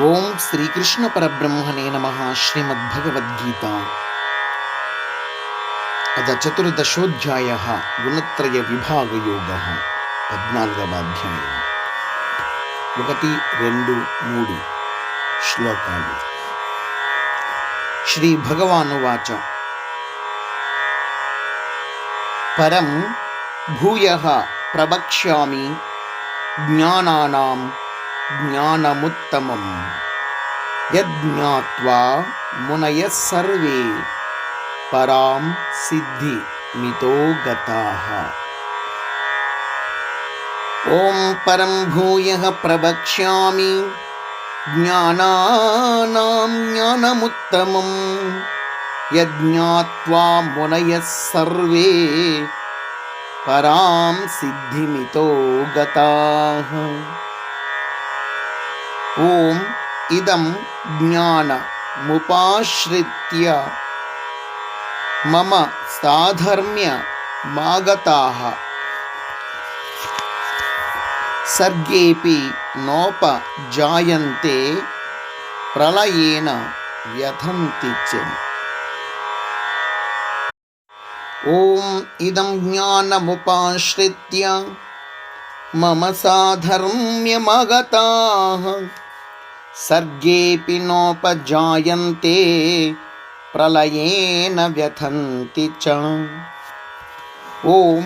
ఓం శ్రీకృష్ణ పరబ్రహ్మణే నమః. శ్రీమద్భగవద్గీత అథ చతుర్దశోధ్యాయః గుణత్రయ విభాగయోగః. 14వ అధ్యాయం 1, 2, 3 శ్లోకాలు. శ్రీ భగవానువాచ పరం భూయః ప్రవక్ష్యామి జ్ఞానానాం జ్ఞానముత్తమం యజ్ఞాత్వా మునయః సర్వే పరాం సిద్ధిమితో గతాః. ఓం పరం భూయః ప్రవక్ష్యామి జ్ఞానానాం జ్ఞానముత్తమం యజ్ఞాత్వా మునయః సర్వే పరాం సిద్ధిమితో గతాః. ఓం ఇదం జ్ఞానముపాశ్రిత్య మమ సాధర్మ్యమాగతాః సర్గేపి నోపజాయంతే ప్రళయేన వ్యథంతి చ. ఓం ఇదం జ్ఞానముపాశ్రిత్య మమ సాధర్మ్యమాగతాః సర్గేపి నోపజాయంతే ప్రళయేన వ్యథంతి చ. ఓం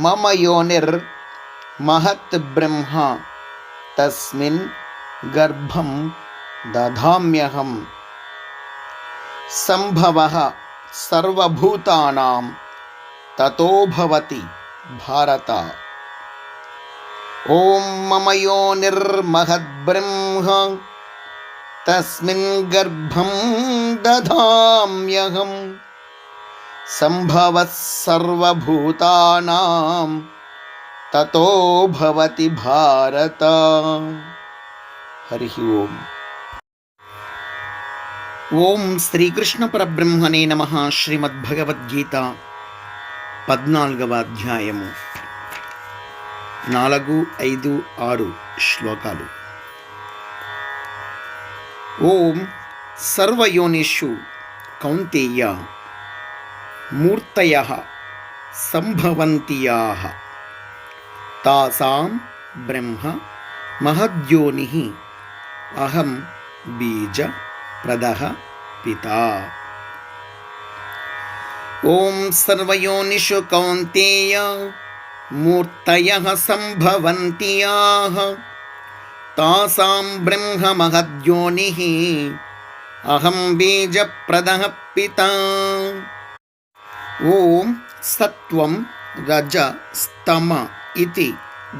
మమ యోనిర్ మహత్ బ్రహ్మ తస్మిన్ గర్భం దధామ్యహం సంభవః సర్వభూతానాం తతో భవతి భారత. ఓం మమ యోనిర్మహద్బ్రహ్మ తస్మిన్ గర్భం దధామ్యహం సంభవః సర్వభూతానాం తతో భవతి భారత. హరి ఓం. ఓం శ్రీకృష్ణ పరబ్రహ్మణే నమః. శ్రీమద్భగవద్గీత 14వ అధ్యాయము 4, 5, 6 శ్లోకాలు. ఓం సర్వయోనిషు కౌంతేయ మూర్తయః సంభవంతియాః తాసాం బ్రహ్మ మహద్యోనిః అహం బీజ ప్రదః పితా. ఓం సర్వయోనిషు కౌంతేయ మూర్తయః సంభవంతియాః తాసాం బ్రహ్మ మహద్యోనిః అహం బీజప్రదః పితా. ఓం సత్వం రజ స్తమ ఇతి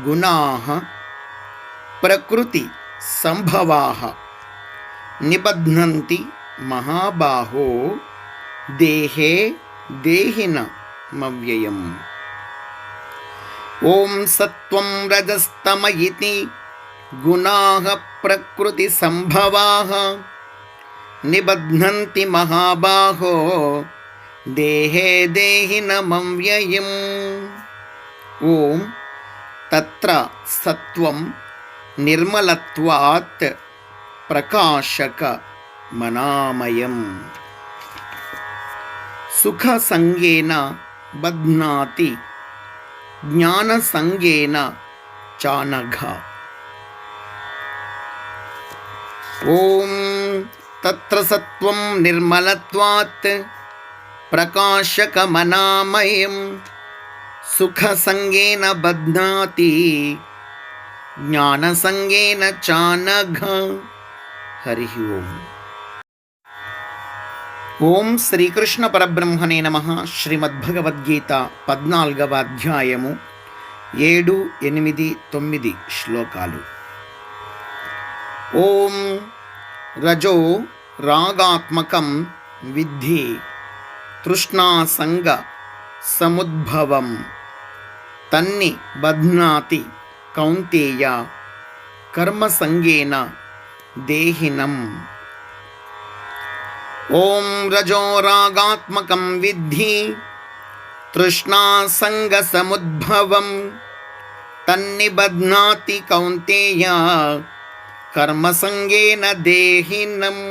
గుణాః ప్రకృతి సంభవాః నిబధ్నంతి మహాబాహో దేహే దేహినమవ్యయం. ఓం సత్వం రజస్తమ ఇతి గుణాః ప్రకృతి సంభవాః నిబధ్నంతి మహాబాహో దేహే దేహినమవ్యయం. ఓం తత్ర సత్వం నిర్మలత్వాత్ ప్రకాశకమనామయం సుఖసంగేన బధ్నాతి జ్ఞానసంగేన చానఘ. ఓం తత్ర సత్వం నిర్మలత్వాత్ ప్రకాశకమనామయం సుఖసంగేన బధ్నాతి జ్ఞానసంగేన చానఘ. హరి ఓం. ఓం శ్రీకృష్ణ పరబ్రహ్మణే నమః. శ్రీమద్భగవద్గీత 14వ అధ్యాయము 7, 8, 9 శ్లోకాలు. ఓం రజో రాగాత్మకం విద్ధి తృష్ణాసంగ సముద్భవం తన్ని బధ్నాతి కౌంతేయ కర్మసంగేన దేహినం. ఓం రజో రాగాత్మకం విద్ధి తృష్ణాసంగ సముద్భవం తన్నిబధ్నాతి కౌంతేయ कर्मसङ्गेन देहिनम्।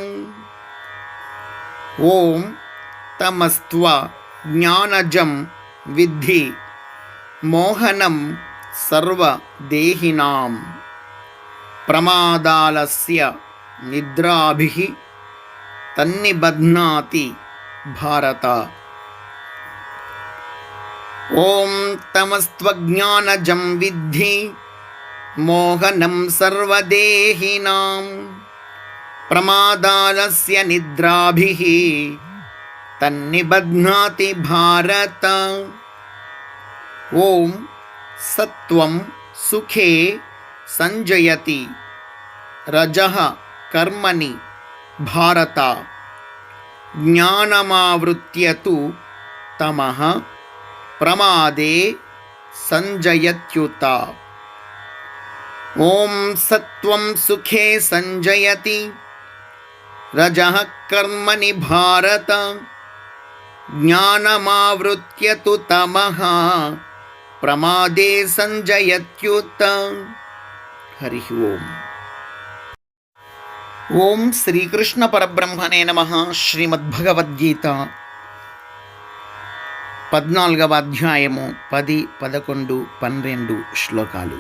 ॐ तमस्त्वज्ञानजं विद्धि मोहनं सर्वदेहिनां। प्रमादालस्य निद्राभिः तन्निबध्नाति भारत। ॐ तमस्त्वज्ञानजं विद्धि मोहनं सर्वदेहिनां। प्रमादालस्य निद्राभिः तन्निबध्नाति भारत। ॐ सत्वं सुखे संजयति रजः कर्मणि भारत। ज्ञानमावृत्य तु तमः प्रमादे संजयत्युत। ॐ सत्वं सुखे संजयति रजः कर्मणि भारत। ज्ञानमावृत्य तु तमः प्रमादे संजयत्युत। हरि ओम। ఓం శ్రీకృష్ణ పరబ్రహ్మణే నమః. శ్రీమద్భగవద్గీత 14వ అధ్యాయము 10, 11, 12 శ్లోకాలు.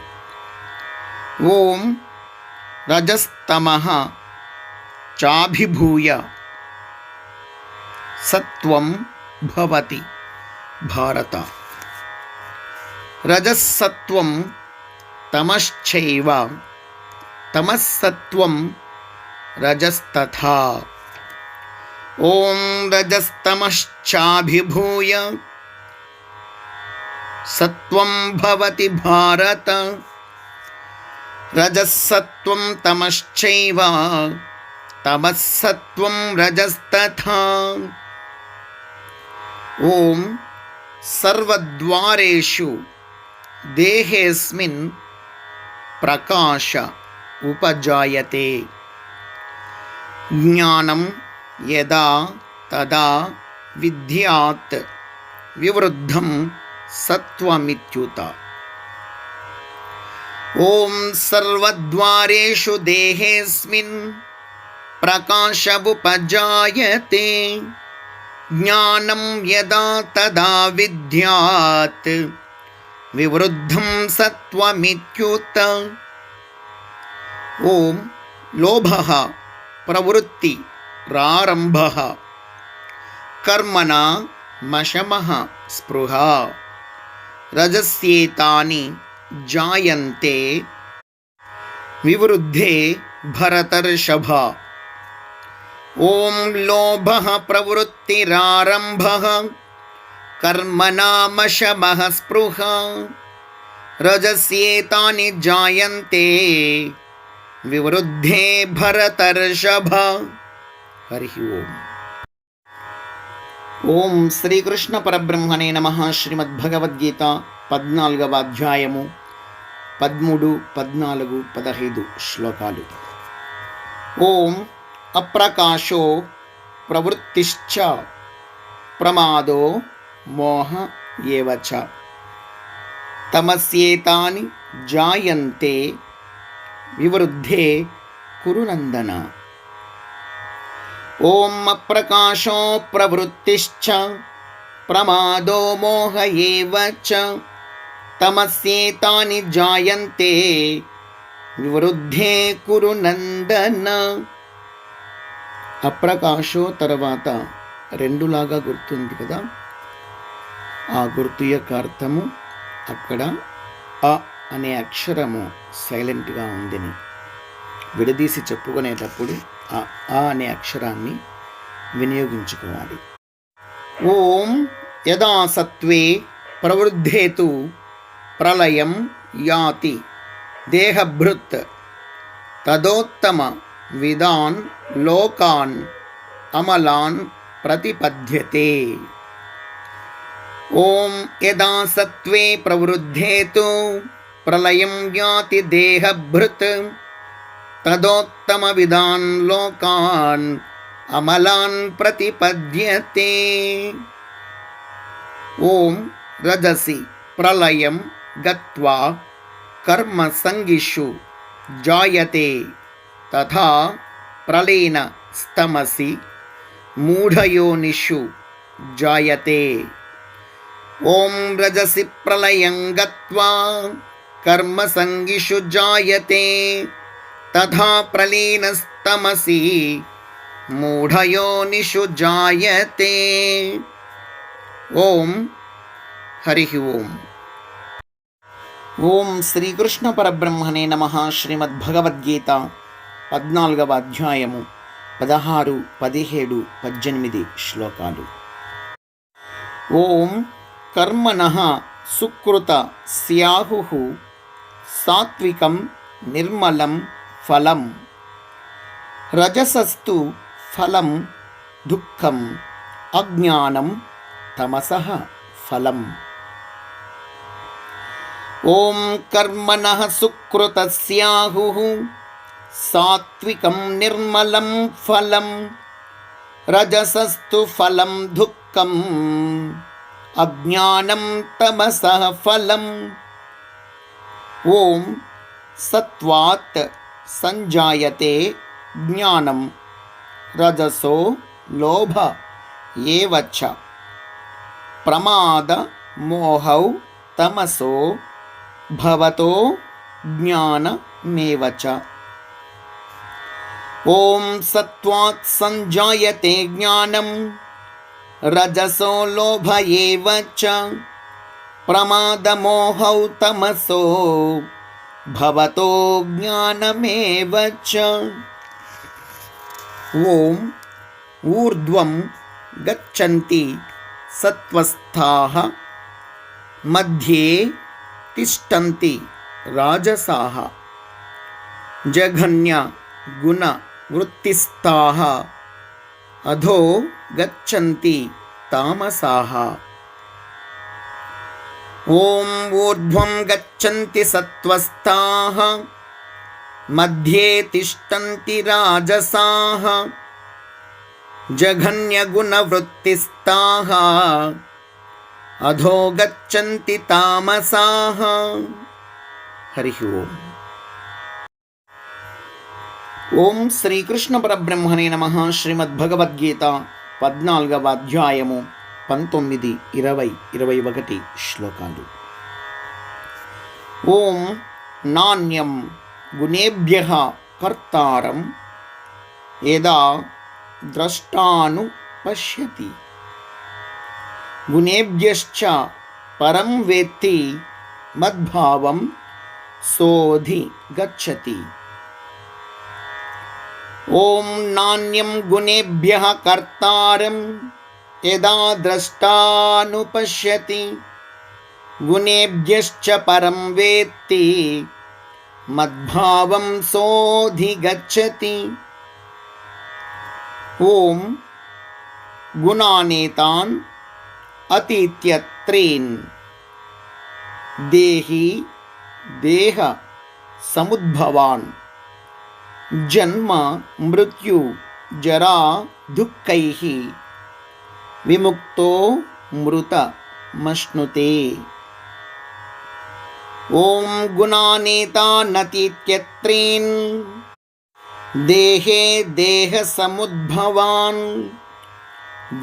ఓం రజస్తమః చాభిభూయ సత్వం భవతి భారత. రజస్సత్వం తమశ్చైవ తమస్సత్వం రజస్తథా. ఓం రజస్తమశ్చాభిభూయ సత్వం భవతి భారత. రజస్సత్వం తమశ్చైవ తమస్సత్వం రజస్తథా. ఓం సర్వద్వారేషు దేహేస్మిన్ ప్రకాశ ఉపజాయతే. జ్ఞానం యదా తదా విద్యాత్ వివృద్ధం సత్వమిత్యుత. ఓం సర్వద్వారేషు దేహేస్మిన్ ప్రకాశ ఉపజాయతే. జ్ఞానం యదా తదా విద్యాత్ వివృద్ధం సత్వమిత్యుత. ఓం లోభః ప్రవృత్తి ప్రారంభః కర్మణా మశమః స్పృహా రజస్యేతాని జాయంతే వివృద్ధే భరతర్షభ. ఓం లోభః ప్రవృత్తిరారంభః కర్మణా మశమః స్పృహా రజస్యేతాని జాయంతే వివృద్ధే భరతర్షభ. హరి ఓం. ఓం శ్రీకృష్ణ పరబ్రహ్మణే నమః. శ్రీమద్భగవద్గీత 14వ అధ్యాయము 13, 14, 15 శ్లోకాలు. ఓం అప్రకాశో ప్రవృత్తిశ్చ ప్రమాదో మోహ ఏవ చ తమస్యేతాని జాయంతే వివృద్ధే కురు నందన. ఓం అప్రకాశో ప్రవృత్తిశ్చ ప్రమాదో మోహ ఏవ చ తమస్యేతాని జాయంతే వివృద్ధే కురు నందన. అప్రకాశో తర్వాత 2 లాగా గుర్తుంది కదా, ఆ గుర్తు యొక్క అర్థము అక్కడ అ అనే అక్షరము సైలెంట్గా ఉందని విడదీసి చెప్పుకునేటప్పుడు ఆ అనే అక్షరాన్ని వినియోగించుకోవాలి. ఓం యదా సత్వే ప్రవృద్ధేతు ప్రళయం యాతి దేహభృత్ తదోత్తమ విదాన్ లోకాన్ అమలాన్ ప్రతిపద్యతే. ఓం యదా సత్వే ప్రవృద్ధేతు ప్రళయం యాతి దేహభృత్ తదోత్తమ విదాన్ లోకాన్ అమలాన్ ప్రతిపద్యతే. ఓం రజసి ప్రళయం గత్వా కర్మ సంగిషు జాయతే తథా ప్రలీన స్తమసి మూఢయోనిషు జాయతే. ఓం రజసి ప్రళయం గత్వా కర్మసంగిషు జాయతే తథా ప్రలీనస్తమసి మూఢయోనిషు జాయతే. ఓం హరి ఓం. ఓం శ్రీకృష్ణ పరబ్రహ్మణే నమః. శ్రీమద్భగవద్గీత 14వ అధ్యాయము 16, 17, 18 శ్లోకాలు. ఓం కర్మణః సుకృత స్యాహుః సాత్వికం నిర్మలం ఫలం రజసస్తు ఫలం దుఃఖం అజ్ఞానం తమసః ఫలం. ఓం కర్మణః సుకృత స్యాహుః సాత్వికం నిర్మలం ఫలం రజసస్తు ఫలం దుఃఖం అజ్ఞానం తమసః ఫలం. ఓం సత్వాత్ సంజాయతే జ్ఞానం రజసో లోభ ఏవ చ ప్రమాద మోహౌ తమసో భవతో జ్ఞానమేవ చ. ఓం సత్వాత్ సంజాయతే జ్ఞానం రజసో లోభ ఏవ చ ప్రమాద మోహౌ తమసో భవతో జ్ఞానమేవ చ. ఓం ఊర్ధ్వం గచ్చంతి సత్వస్థాః మధ్యే తిష్టంతి రాజసాః జఘన్య గుణ వృత్తిస్థాః అధో గచ్చంతి తామసాః. ఓం ఊర్ధ్వం గచ్చంతి సత్వస్థాః మధ్యే తిష్టంతి రాజసాః జఘన్యగుణవృత్తిస్థాః అధో గచ్చంతి తామసాః. హరి ఓం. ఓం శ్రీకృష్ణ పరబ్రహ్మణే నమః. శ్రీమద్భగవద్గీత 14వ అధ్యాయము 19, 20, 21 శ్లోకాలు. ఓం నాణ్యం గుణేభ్యః కర్తారం యదా ద్రష్టాను పశ్యతి గుణేభ్యశ్చ పరం వేత్తి మద్భావం సోధి గచ్చతి. ఓం నాణ్యం గుణేభ్యః కర్తారం యదా ద్రష్టాను పశ్యతి గుణేభ్యశ్చ పరం వేత్తి మద్భావం సోధి గచ్చతి. ఓం గుణానేతాన్ అతీత్య త్రీన్ దేహి దేహ సముద్భవాన్ జన్మ మృత్యు జరా దుఃఖైః విముక్తో మృతమశ్నుతే. ఓం గుణానేతానతీత్య త్రీన్ దేహే దేహ సముద్భవాన్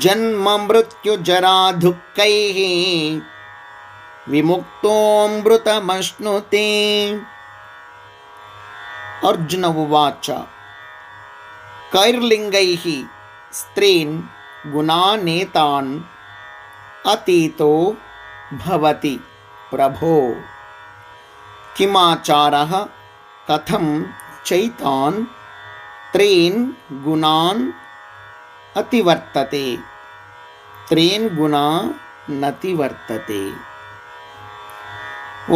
జన్మ మృత్యు జరా దుఃఖైః విముక్తోమృతమశ్నుతే. అర్జున ఉవాచ కైర్లింగైః స్త్రీన్ గుణానేతాన్ అతీతో భవతి ప్రభో కిమాచారః కథం చైతాన్ త్రీన్ గుణాన్ అతివర్తతే త్రీన్ గుణా నతివర్తతే.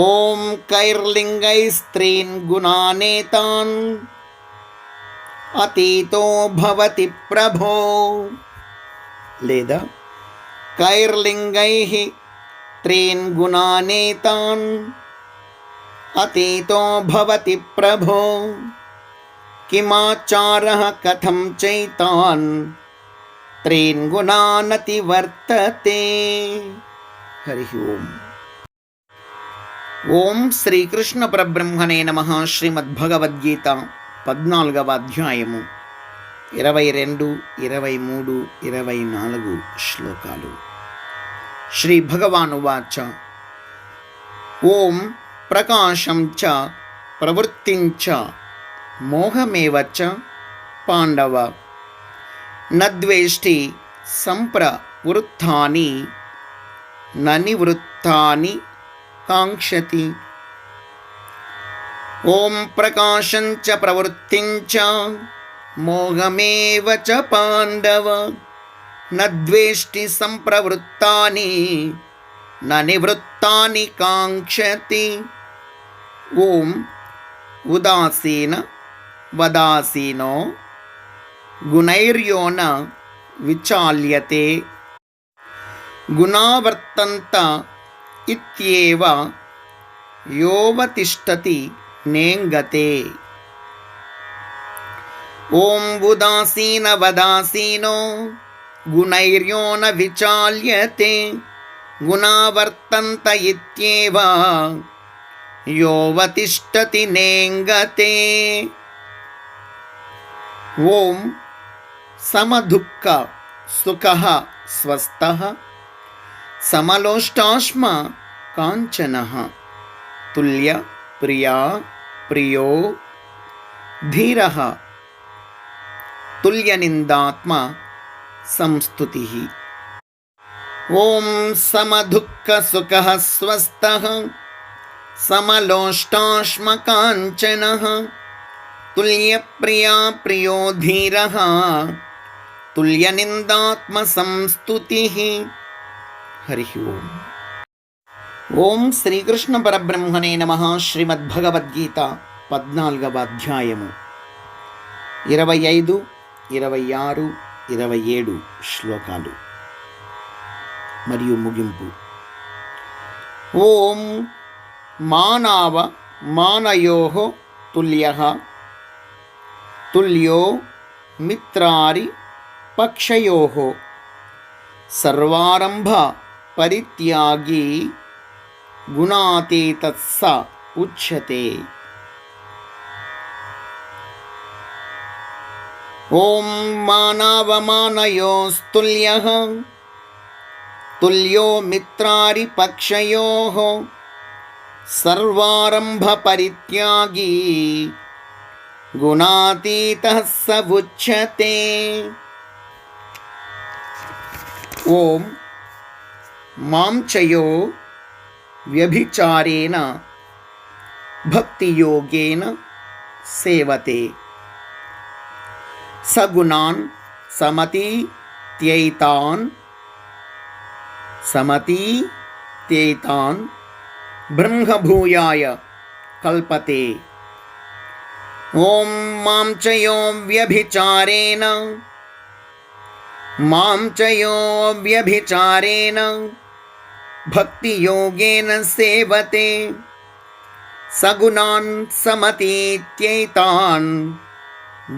ఓం కైర్లింగైస్త్రీన్ గుణానేతాన్ అతీతో భవతి ప్రభో. లేదా కైర్లింగైః త్రీన్ గుణానేతాన్ అతీతో భవతి ప్రభో కిమాచారః కథం చైతాన్ త్రీన్ గుణానతివర్తతే. హరి ఓం. ఓం శ్రీకృష్ణ పరబ్రహ్మణే నమః. శ్రీమద్భగవద్గీత 14వ అధ్యాయము 22, 23, 24 శ్లోకాలు. శ్రీ భగవానువాచ. ఓం ప్రకాశం చ ప్రవృత్తిం చ మోహమేవ చ పాండవ న ద్వేష్టి సంప్రవృత్తాని న నివృత్తాని కాంక్షతి. ఓం ప్రకాశం చ ప్రవృత్తిం చ మోహమేవ చ పాండవ న ద్వేష్టి సంప్రవృత్తాని న నివృత్తాని కాంక్షతి. ఓం ఉదాసీన వదాసీనో గుణైర్యో న విచాల్యతే గుణావర్తంత ఇత్యేవ యోవతిష్టతి నేంగతే. ఓం ఉదాసీన వదాసీనో గుణైర్యో న విచాల్యతే గుణావర్తంత ఇత్యేవ యోవతిష్టతి నేంగతే. ఓం సమదుఃఖ సుఖః స్వస్థః సమలోష్టాశ్మ కాంచనః తుల్య ప్రియా ప్రియో ధీరః తుల్యనిందాత్మ సంస్తుతిః. ఓం సమదుఃఖ సుఖః స్వస్థః సమలోష్టాశ్మ కాంచనః తుల్యప్రియా ప్రియో ధీరః తుల్యనిందాత్మ సంస్తుతిః. హరి ఓం. ఓం శ్రీకృష్ణ పరబ్రహ్మణే నమః. శ్రీమద్భగవద్గీత 14వ అధ్యాయము 25, 26, 27 శ్లోకాలు మరియు ముగింపు. ఓం మానవ మానయోః తుల్యః తుల్యో మిత్రారి పక్షయోః సర్వారంభ పరిత్యాగి గుణాతీతః స ఉచ్యతే. ఓం మానవమానయోస్తుల్యః తుల్యో మిత్రారి పక్షయోః సర్వారంభ పరిత్యాగి గుణాతీతః స ఉచ్యతే. ఓం మాంచయో వ్యభిచారేణ భక్తియోగేన సేవతే సగుణాన్ సమతీత్యైతాన్ బ్రహ్మభూయాయ కల్పతే. ఓం మాంచయో వ్యభిచారేణ భక్తియోగేన సేవతే సగుణాన్ సమతీత్యైతాన్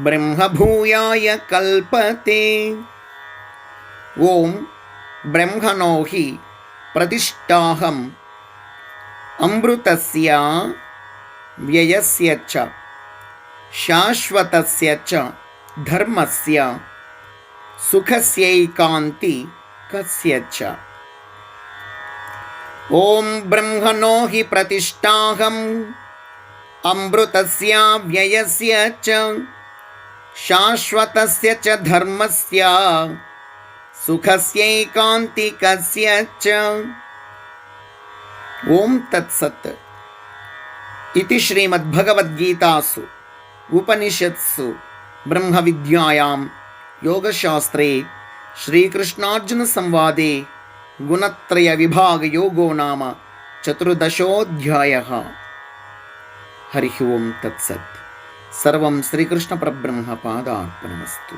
బ్రహ్మభూయాయ కల్పతే. ఓం బ్రహ్మణో హి ప్రతిష్ఠాహం అమృతస్య వ్యయస్య చ శాశ్వతస్య చ ధర్మస్య సుఖస్యైకాంతికస్య చ. ఓం బ్రహ్మణో హి ప్రతిష్ఠాహం అమృతస్య వ్యయస్య చ శాశ్వతస్య చ ధర్మస్య సుఖస్యైకాంతికస్య చ. ఓం తత్సత్. ఇతి శ్రీమద్భగవద్గీతాసు ఉపనిషత్సు బ్రహ్మ విద్యాయాం యోగశాస్త్రే శ్రీకృష్ణార్జున సంవాదే గుణత్రయ విభాగ యోగో నామ 14వ. హరి ఓం తత్సత్. సర్వం శ్రీకృష్ణ పరబ్రహ్మ పాదార్పణమస్తు.